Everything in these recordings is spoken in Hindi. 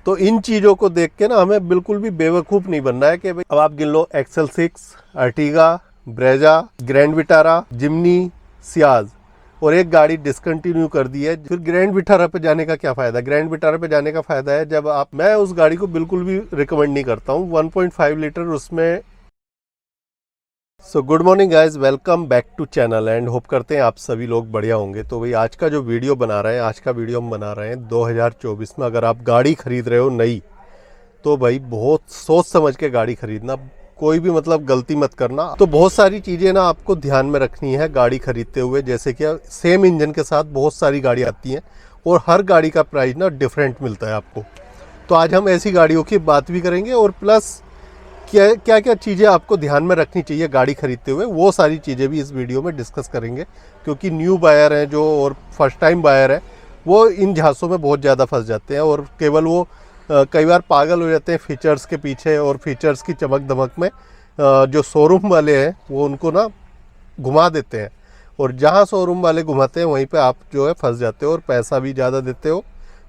तो इन चीज़ों को देख के ना हमें बिल्कुल भी बेवकूफ़ नहीं बनना है कि भाई अब आप गिन लो XL6, Ertiga, Brezza, grand Vitara, Jimny, Ciaz और एक गाड़ी डिसकंटिन्यू कर दी है। फिर ग्रैंड विटारा पे जाने का क्या फ़ायदा? ग्रैंड विटारा पे जाने का फ़ायदा है जब आप, मैं उस गाड़ी को बिल्कुल भी रिकमेंड नहीं करता हूँ। 1.5 लीटर उसमें। So good morning guys, welcome back to channel and hope करते हैं आप सभी लोग बढ़िया होंगे। तो भाई आज का जो वीडियो बना रहे हैं, आज का वीडियो हम बना रहे हैं 2024 में। अगर आप गाड़ी खरीद रहे हो नई, तो भाई बहुत सोच समझ के गाड़ी खरीदना, कोई भी मतलब गलती मत करना। तो बहुत सारी चीज़ें ना आपको ध्यान में रखनी है गाड़ी खरीदते हुए। जैसे कि सेम इंजन के साथ बहुत सारी गाड़ी आती हैं और हर गाड़ी का प्राइस ना डिफरेंट मिलता है आपको। तो आज हम ऐसी गाड़ियों की बात भी करेंगे और प्लस क्या क्या क्या चीज़ें आपको ध्यान में रखनी चाहिए गाड़ी खरीदते हुए, वो सारी चीज़ें भी इस वीडियो में डिस्कस करेंगे। क्योंकि न्यू बायर हैं जो और फर्स्ट टाइम बायर है, वो इन झांसों में बहुत ज़्यादा फंस जाते हैं और केवल वो कई बार पागल हो जाते हैं फीचर्स के पीछे और फीचर्स की चमक दमक में। जो शोरूम वाले हैं वो उनको ना घुमा देते हैं और जहाँ शोरूम वाले घुमाते हैं वहीं पे आप जो है फंस जाते हो और पैसा भी ज़्यादा देते हो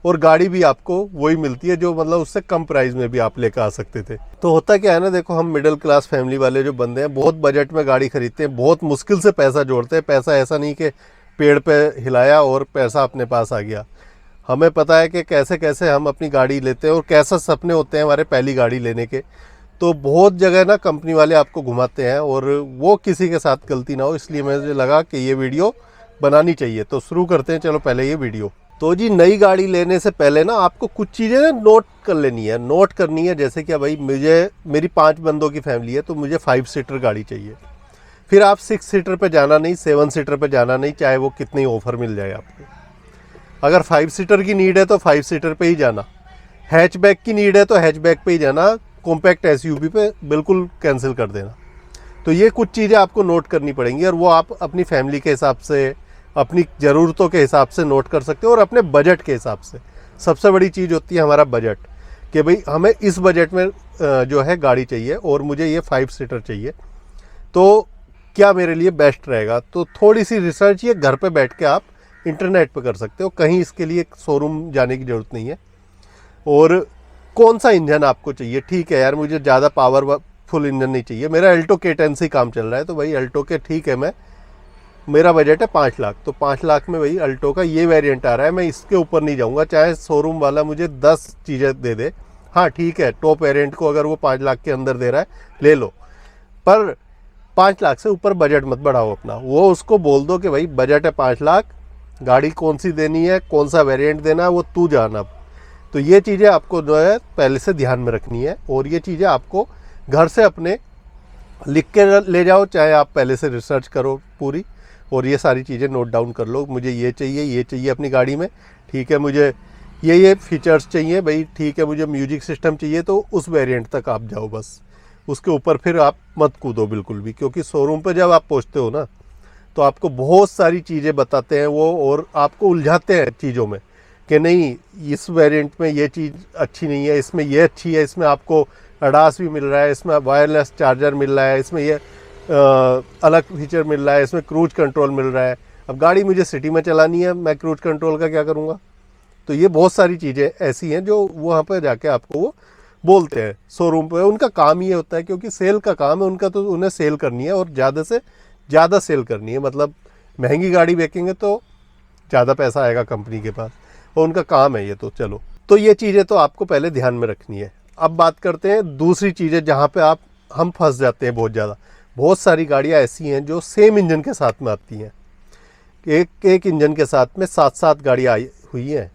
और गाड़ी भी आपको वही मिलती है जो मतलब उससे कम प्राइस में भी आप लेकर आ सकते थे। तो होता क्या है ना, देखो हम मिडिल क्लास फैमिली वाले जो बंदे हैं बहुत बजट में गाड़ी खरीदते हैं, बहुत मुश्किल से पैसा जोड़ते हैं। पैसा ऐसा नहीं कि पेड़ पे हिलाया और पैसा अपने पास आ गया। हमें पता है कि कैसे कैसे हम अपनी गाड़ी लेते हैं और कैसे सपने होते हैं हमारे पहली गाड़ी लेने के। तो बहुत जगह ना कंपनी वाले आपको घुमाते हैं और वो किसी के साथ गलती ना हो, इसलिए मुझे लगा कि ये वीडियो बनानी चाहिए। तो शुरू करते हैं, चलो पहले ये वीडियो। तो जी नई गाड़ी लेने से पहले ना आपको कुछ चीज़ें ना नोट कर लेनी है, नोट करनी है। जैसे कि भाई मेरी 5 बंदों की फैमिली है तो मुझे 5 सीटर गाड़ी चाहिए। फिर आप 6 सीटर पे जाना नहीं, 7 सीटर पे जाना नहीं, चाहे वो कितनी ऑफर मिल जाए आपको। अगर 5 सीटर की नीड है तो 5 सीटर पे ही जाना। हैचबैक की नीड है तो हैचबैक पे ही जाना, कॉम्पैक्ट एसयूवी पे बिल्कुल कैंसिल कर देना। तो ये कुछ चीज़ें आपको नोट करनी पड़ेंगी और वो आप अपनी फैमिली के हिसाब से, अपनी ज़रूरतों के हिसाब से नोट कर सकते हो और अपने बजट के हिसाब से। सबसे बड़ी चीज़ होती है हमारा बजट, कि भाई हमें इस बजट में जो है गाड़ी चाहिए और मुझे ये 5 सीटर चाहिए, तो क्या मेरे लिए बेस्ट रहेगा। तो थोड़ी सी रिसर्च ये घर पे बैठ के आप इंटरनेट पे कर सकते हो, कहीं इसके लिए शोरूम जाने की ज़रूरत नहीं है। और कौन सा इंजन आपको चाहिए, ठीक है यार मुझे ज़्यादा पावरफुल इंजन नहीं चाहिए, मेरा अल्टो K10 से काम चल रहा है तो भाई अल्टो के ठीक है, मेरा बजट है 5 लाख, तो 5 लाख में वही अल्टो का ये वेरिएंट आ रहा है, मैं इसके ऊपर नहीं जाऊंगा चाहे शोरूम वाला मुझे 10 चीज़ें दे दे। हाँ ठीक है, टॉप वेरिएंट को अगर वो 5 लाख के अंदर दे रहा है ले लो, पर 5 लाख से ऊपर बजट मत बढ़ाओ अपना। वो उसको बोल दो कि भाई बजट है 5 लाख, गाड़ी कौन सी देनी है, कौन सा वेरिएंट देना है वो तू जाना। तो ये चीज़ें आपको जो है पहले से ध्यान में रखनी है और ये चीज़ें आपको घर से अपने लिख के ले जाओ, चाहे आप पहले से रिसर्च करो पूरी और ये सारी चीज़ें नोट डाउन कर लो। मुझे ये चाहिए अपनी गाड़ी में, ठीक है, मुझे ये फीचर्स चाहिए भाई, ठीक है, मुझे म्यूजिक सिस्टम चाहिए, तो उस वेरिएंट तक आप जाओ बस। उसके ऊपर फिर आप मत कूदो बिल्कुल भी, क्योंकि शोरूम पे जब आप पहुंचते हो ना तो आपको बहुत सारी चीज़ें बताते हैं वो और आपको उलझाते हैं चीज़ों में कि नहीं इस वेरिएंट में ये चीज़ अच्छी नहीं है, इसमें ये अच्छी है, इसमें आपको अडास भी मिल रहा है, इसमें वायरलेस चार्जर मिल रहा है, इसमें ये अलग फीचर मिल रहा है, इसमें क्रूज कंट्रोल मिल रहा है। अब गाड़ी मुझे सिटी में चलानी है, मैं क्रूज कंट्रोल का क्या करूँगा? तो ये बहुत सारी चीज़ें ऐसी हैं जो वहाँ पर जाके आपको वो बोलते हैं शोरूम पे। उनका काम ये होता है, क्योंकि सेल का काम है उनका, तो उन्हें सेल करनी है और ज़्यादा से ज़्यादा सेल करनी है। मतलब महंगी गाड़ी बेचेंगे तो ज़्यादा पैसा आएगा कंपनी के पास और उनका काम है ये। तो चलो, तो ये चीज़ें तो आपको पहले ध्यान में रखनी है। अब बात करते हैं दूसरी चीज़ें जहाँ पे हम फंस जाते हैं बहुत ज़्यादा। बहुत सारी गाड़ियाँ ऐसी हैं जो सेम इंजन के साथ में आती हैं, एक इंजन के साथ में 7 गाड़ियाँ आई हुई हैं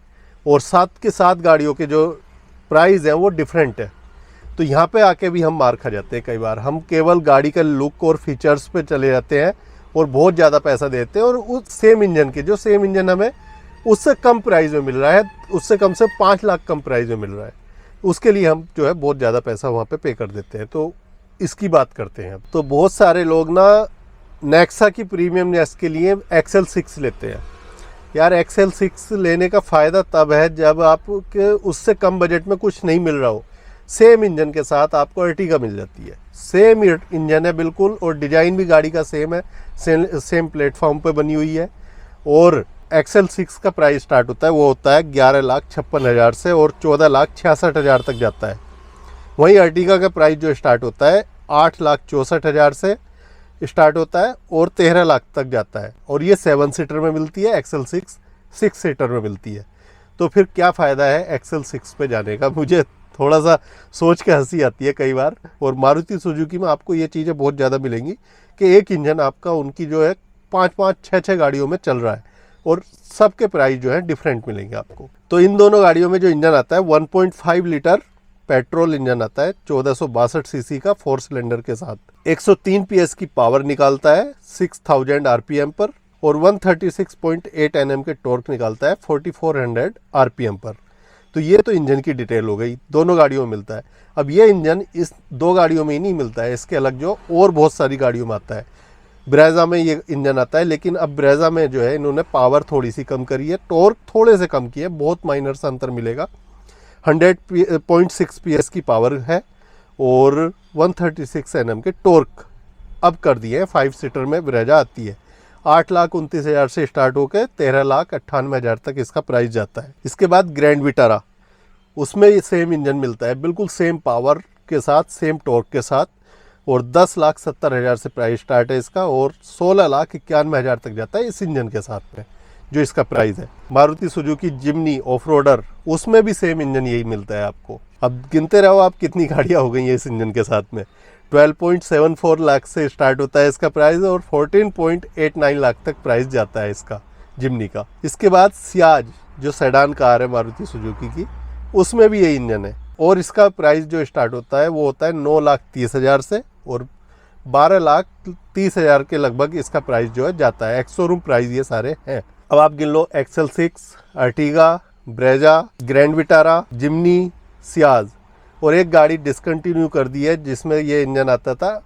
और 7 के 7 गाड़ियों के जो प्राइस हैं वो डिफरेंट है। तो यहाँ पे आके भी हम मार खा जाते हैं कई बार। हम केवल गाड़ी का लुक और फीचर्स पे चले जाते हैं और बहुत ज़्यादा पैसा देते हैं और उस सेम इंजन के, जो सेम इंजन हमें उससे कम प्राइस में मिल रहा है, उससे कम से 5 लाख कम प्राइस में मिल रहा है, उसके लिए हम जो है बहुत ज़्यादा पैसा वहाँ पे कर देते हैं। तो इसकी बात करते हैं। तो बहुत सारे लोग ना नेक्सा की प्रीमियमनेस के लिए XL6 लेते हैं। यार XL6 लेने का फ़ायदा तब है जब आपके उससे कम बजट में कुछ नहीं मिल रहा हो। सेम इंजन के साथ आपको अर्टिगा मिल जाती है, सेम इंजन है बिल्कुल और डिज़ाइन भी गाड़ी का सेम है, सेम प्लेटफॉर्म पे बनी हुई है और XL6 का प्राइस स्टार्ट होता है वो होता है 11,56,000 से और 14,66,000 तक जाता है। वहीं अर्टिगा का प्राइस जो स्टार्ट होता है 8,64,000 से स्टार्ट होता है और 13 लाख तक जाता है। और ये 7 सीटर में मिलती है, XL6 6 सीटर में मिलती है। तो फिर क्या फ़ायदा है XL6 पे जाने का? मुझे थोड़ा सा सोच के हंसी आती है कई बार। और मारुति सुजुकी में आपको ये चीज़ें बहुत ज़्यादा मिलेंगी कि एक इंजन आपका उनकी जो है 5-5, 6-6 गाड़ियों में चल रहा है और सबके प्राइस जो है डिफरेंट मिलेंगे आपको। तो इन दोनों गाड़ियों में जो इंजन आता है 1.5 लीटर पेट्रोल इंजन आता है 1462 सीसी का 4 सिलेंडर के साथ। 103 PS की पावर निकालता है 6000 RPM पर और 136.8 Nm के टॉर्क निकालता है 4400 RPM पर। तो ये तो इंजन की डिटेल हो गई, दोनों गाड़ियों में मिलता है। अब ये इंजन इस दो गाड़ियों में ही नहीं मिलता है, इसके अलग जो और बहुत सारी गाड़ियों में आता है। ब्रेजा में ये इंजन आता है, लेकिन अब ब्रेजा में जो है इन्होंने पावर थोड़ी सी कम करी है, टॉर्क थोड़े से कम किया है, बहुत माइनर सा अंतर मिलेगा। 100.6 PS की पावर है और 136 Nm के टॉर्क अब कर दिए हैं। 5 सीटर में ब्रेजा आती है। 8,29,000 से स्टार्ट होकर 13,98,000 तक इसका प्राइस जाता है। इसके बाद ग्रैंड विटारा, उसमें ये सेम इंजन मिलता है, बिल्कुल सेम पावर के साथ, सेम टॉर्क के साथ और 10,70,000 से प्राइस स्टार्ट है इसका और 16,91,000 तक जाता है इस इंजन के साथ में जो इसका प्राइस है। Maruti Suzuki Jimny off roader, उसमें भी सेम इंजन यही मिलता है आपको। अब गिनते रहो आप कितनी गाड़ियाँ हो गई हैं इस इंजन के साथ में। 12.74 लाख से स्टार्ट होता है इसका प्राइस और 14.89 लाख तक प्राइस जाता है इसका जिम्नी का। इसके बाद सियाज जो सेडान कार है मारुति सुजुकी की, उसमें भी यही इंजन है और इसका प्राइस जो स्टार्ट होता है वो होता है 9,30,000 से और 12,30,000 के लगभग इसका प्राइस जो है जाता है। एक्स शोरूम प्राइस ये सारे हैं। अब आप गिन लो XL6, Ertiga, Brezza, grand Vitara, Jimny, Ciaz और एक गाड़ी डिसकंटिन्यू कर दी है जिसमें ये इंजन आता था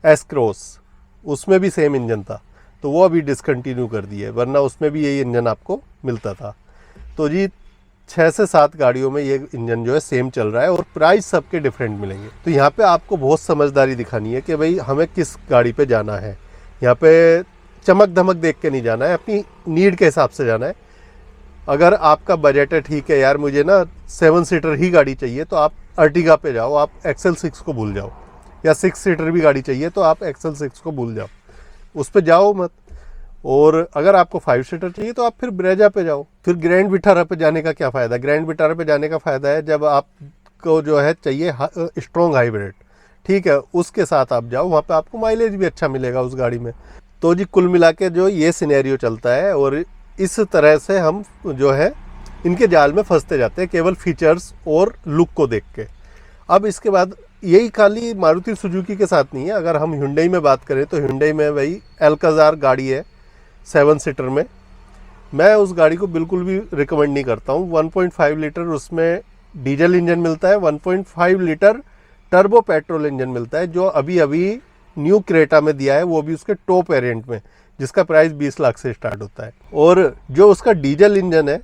एस क्रॉस, उसमें भी सेम इंजन था तो वो अभी डिसकंटिन्यू कर दी है, वरना उसमें भी यही इंजन आपको मिलता था। तो जी 6 से 7 गाड़ियों में ये इंजन जो है सेम चल रहा है और प्राइस सबके डिफरेंट मिलेंगे। तो यहाँ पे आपको बहुत समझदारी दिखानी है कि भाई हमें किस गाड़ी पे जाना है। यहाँ पे चमक धमक देख के नहीं जाना है, अपनी नीड के हिसाब से जाना है। अगर आपका बजट है, ठीक है यार मुझे ना 7 सीटर ही गाड़ी चाहिए, तो आप अर्टिगा पे जाओ, आप XL6 को भूल जाओ। या 6 सीटर भी गाड़ी चाहिए तो आप XL6 को भूल जाओ, उस पे जाओ मत। और अगर आपको 5 सीटर चाहिए तो आप फिर ब्रेजा पे जाओ। फिर ग्रैंड विटारा पे जाने का क्या फ़ायदा? ग्रैंड विटारा पे जाने का फ़ायदा है जब आपको जो है चाहिए स्ट्रॉन्ग हाइब्रिड, ठीक है, उसके साथ आप जाओ, वहाँ पे आपको माइलेज भी अच्छा मिलेगा उस गाड़ी में। तो जी कुल मिला के जो ये सिनेरियो चलता है और इस तरह से हम जो है इनके जाल में फंसते जाते हैं केवल फीचर्स और लुक को देख के। अब इसके बाद यही खाली मारुति सुजुकी के साथ नहीं है, अगर हम Hyundai में बात करें तो Hyundai में वही अल्काज़ार गाड़ी है 7 सीटर में। मैं उस गाड़ी को बिल्कुल भी रिकमेंड नहीं करता हूँ। 1.5 लीटर उसमें डीजल इंजन मिलता है, 1.5 लीटर टर्बो पेट्रोल इंजन मिलता है जो अभी अभी न्यू क्रेटा में दिया है, वो भी उसके टॉप वेरिएंट में, जिसका प्राइस 20 लाख से स्टार्ट होता है। और जो उसका डीजल इंजन है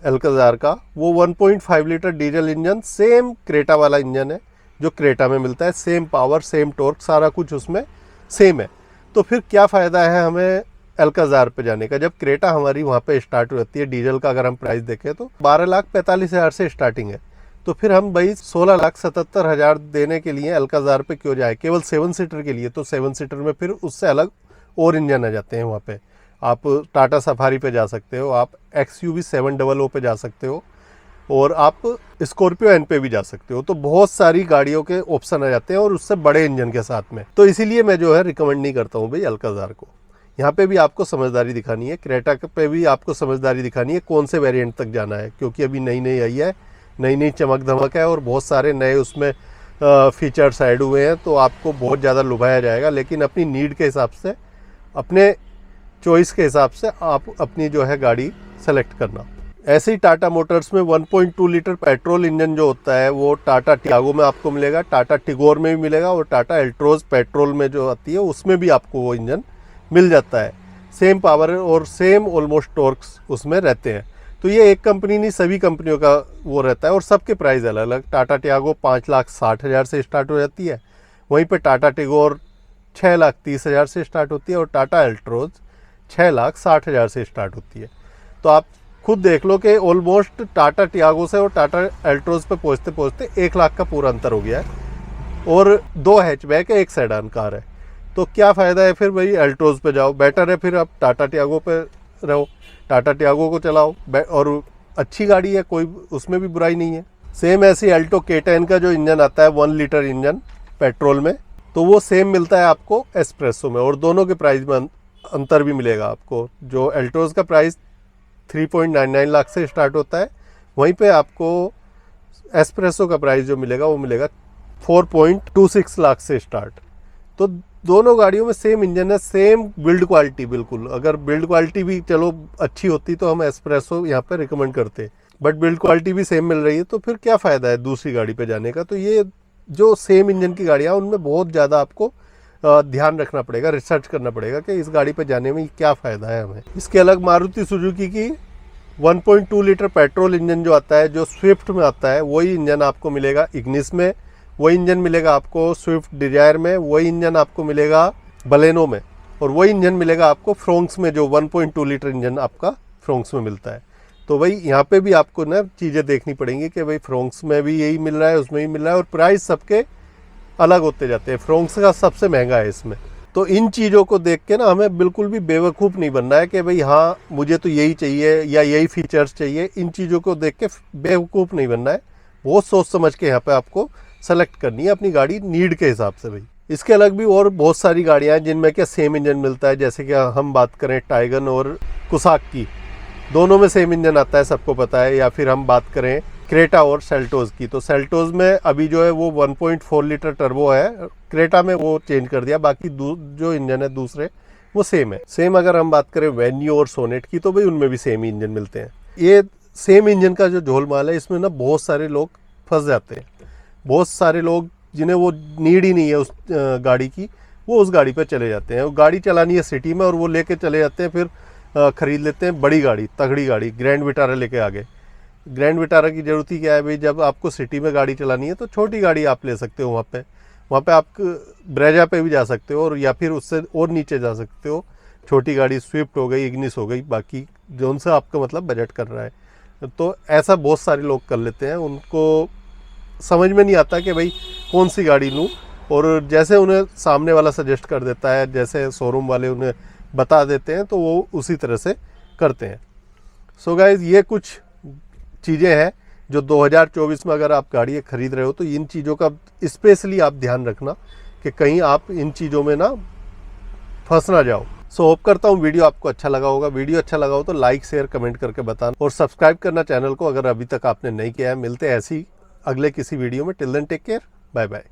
अल्काज़ार का, वो 1.5 litre diesel engine same Creta वाला इंजन है जो क्रेटा में मिलता है। सेम पावर, सेम टॉर्क, सारा कुछ उसमें सेम है। तो फिर क्या फ़ायदा है हमें अल्काज़ार पे जाने का, जब क्रेटा हमारी वहाँ पे स्टार्ट होती है। डीजल का अगर हम प्राइस देखें तो 12,45,000 से स्टार्टिंग है, तो फिर हम भाई 16,77,000 देने के लिए अल्काज़ार पे क्यों जाए केवल 7 सीटर के लिए? तो 7 सीटर में फिर उससे अलग और इंजन आ जाते हैं वहाँ पे। आप टाटा सफारी पे जा सकते हो, आप XUV 700 पे जा सकते हो और आप स्कॉर्पियो एन पे भी जा सकते हो। तो बहुत सारी गाड़ियों के ऑप्शन आ जाते हैं और उससे बड़े इंजन के साथ में। तो इसीलिए मैं जो है रिकमेंड नहीं करता हूँ भाई अल्काज़ार को। यहाँ पे भी आपको समझदारी दिखानी है, क्रेटा पे भी आपको समझदारी दिखानी है कौन से वेरिएंट तक जाना है, क्योंकि अभी नई नई आई है, नई नई चमक धमक है और बहुत सारे नए उसमें फीचर्स ऐड हुए हैं। तो आपको बहुत ज़्यादा लुभाया जाएगा, लेकिन अपनी नीड के हिसाब से, अपने चॉइस के हिसाब से आप अपनी जो है गाड़ी सेलेक्ट करना। ऐसे ही टाटा मोटर्स में 1.2 लीटर पेट्रोल इंजन जो होता है वो टाटा टियागो में आपको मिलेगा, टाटा टिगोर में भी मिलेगा और टाटा एल्ट्रोज पेट्रोल में जो आती है उसमें भी आपको वो इंजन मिल जाता है। सेम पावर और सेम ऑलमोस्ट टॉर्क्स उसमें रहते हैं। तो ये एक कंपनी नहीं, सभी कंपनियों का वो रहता है और सबके प्राइस अलग अलग। टाटा टियागो 5,60,000 से स्टार्ट हो जाती है, वहीं पे टाटा टिगोर 6,30,000 से स्टार्ट होती है और टाटा एल्ट्रोज 6,60,000 से स्टार्ट होती है। तो आप खुद देख लो कि ऑलमोस्ट टाटा टियागो से और टाटा एल्ट्रोज पे पहुँचते पहुँचते 1 लाख का पूरा अंतर हो गया है, और 2 हैचबैक है, 1 सेडान कार है। तो क्या फ़ायदा है फिर भाई, एल्ट्रोज पे जाओ, बेटर है फिर आप टाटा टियागो पे रहो, टाटा टियागो को चलाओ, और अच्छी गाड़ी है, कोई उसमें भी बुराई नहीं है। सेम ऐसी अल्टो K10 का जो इंजन आता है 1 लीटर इंजन पेट्रोल में, तो वो सेम मिलता है आपको एस्प्रेसो में, और दोनों के प्राइस में अंतर भी मिलेगा आपको। जो एल्ट्रोज का प्राइस 3.99 लाख से स्टार्ट होता है, वहीं पे आपको एस्प्रेसो का प्राइस जो मिलेगा वो मिलेगा 4.26 लाख से स्टार्ट। तो दोनों गाड़ियों में सेम इंजन है, सेम बिल्ड क्वालिटी बिल्कुल। अगर बिल्ड क्वालिटी भी चलो अच्छी होती तो हम एस्प्रेसो यहाँ पे रिकमेंड करते, बट बिल्ड क्वालिटी भी सेम मिल रही है तो फिर क्या फ़ायदा है दूसरी गाड़ी पे जाने का। तो ये जो सेम इंजन की गाड़ियाँ, उनमें बहुत ज़्यादा आपको ध्यान रखना पड़ेगा, रिसर्च करना पड़ेगा कि इस गाड़ी पे जाने में क्या फ़ायदा है हमें। इसके अलग मारुति सुजुकी की 1.2 लीटर पेट्रोल इंजन जो आता है, जो स्विफ्ट में आता है, वही इंजन आपको मिलेगा इग्निस में, वही इंजन मिलेगा आपको स्विफ्ट डिजायर में, वही इंजन आपको मिलेगा बलेनो में, और वही इंजन मिलेगा आपको फ्रोंक्स में, जो 1.2 लीटर इंजन आपका फ्रोंक्स में मिलता है। तो भाई यहाँ पे भी आपको ना चीज़ें देखनी पड़ेंगी कि भाई फ्रोंक्स में भी यही मिल रहा है, उसमें भी मिल रहा है, और प्राइस सबके अलग होते जाते हैं। फ्रोंक्स का सबसे महंगा है इसमें। तो इन चीज़ों को देख के ना हमें बिल्कुल भी बेवकूफ़ नहीं बनना है कि भाई हाँ मुझे तो यही चाहिए या यही फीचर्स चाहिए। इन चीज़ों को देख के बेवकूफ़ नहीं बनना है, बहुत सोच समझ के यहाँ पे आपको सेलेक्ट करनी है अपनी गाड़ी नीड के हिसाब से। भाई इसके अलग भी और बहुत सारी गाड़ियाँ हैं जिनमें क्या सेम इंजन मिलता है, जैसे कि हम बात करें टाइगन और कुसाक की, दोनों में सेम इंजन आता है, सबको पता है। या फिर हम बात करें क्रेटा और सेल्टोस की, तो सेल्टोस में अभी जो है वो 1.4 लीटर टर्बो है, क्रेटा में वो चेंज कर दिया, बाकी जो इंजन है दूसरे वो सेम है। सेम अगर हम बात करें वेन्यू और सोनेट की, तो भाई उनमें भी सेम ही इंजन मिलते हैं। ये सेम इंजन का जो झोलमाल है, इसमें ना बहुत सारे लोग फंस जाते हैं। बहुत सारे लोग जिन्हें वो नीड ही नहीं है उस गाड़ी की, वो उस गाड़ी पर चले जाते हैं। वो गाड़ी चलानी है सिटी में और वो लेके चले जाते हैं, फिर ख़रीद लेते हैं बड़ी गाड़ी, तगड़ी गाड़ी, ग्रैंड विटारा लेके आ गए। ग्रैंड विटारा की ज़रूरत ही क्या है भाई, जब आपको सिटी में गाड़ी चलानी है तो छोटी गाड़ी आप ले सकते हो। वहाँ पे आप ब्रेजा पे भी जा सकते हो, और या फिर उससे और नीचे जा सकते हो। छोटी गाड़ी स्विफ्ट हो गई, इग्निस हो गई, बाकी जो उनसे आपका मतलब बजट कर रहा है। तो ऐसा बहुत सारे लोग कर लेते हैं, उनको समझ में नहीं आता कि भाई कौन सी गाड़ी लूँ, और जैसे उन्हें सामने वाला सजेस्ट कर देता है, जैसे शोरूम वाले उन्हें बता देते हैं, तो वो उसी तरह से करते हैं। सो गाइज, ये कुछ चीज़ें हैं जो 2024 में अगर आप गाड़ी खरीद रहे हो तो इन चीज़ों का स्पेशली आप ध्यान रखना कि कहीं आप इन चीज़ों में ना फंस ना जाओ। सो होप करता हूँ वीडियो आपको अच्छा लगा होगा। वीडियो अच्छा लगा हो तो लाइक शेयर कमेंट करके बताना, और सब्सक्राइब करना चैनल को अगर अभी तक आपने नहीं किया है। मिलते हैं ऐसी अगले किसी वीडियो में। Till then take care, bye bye.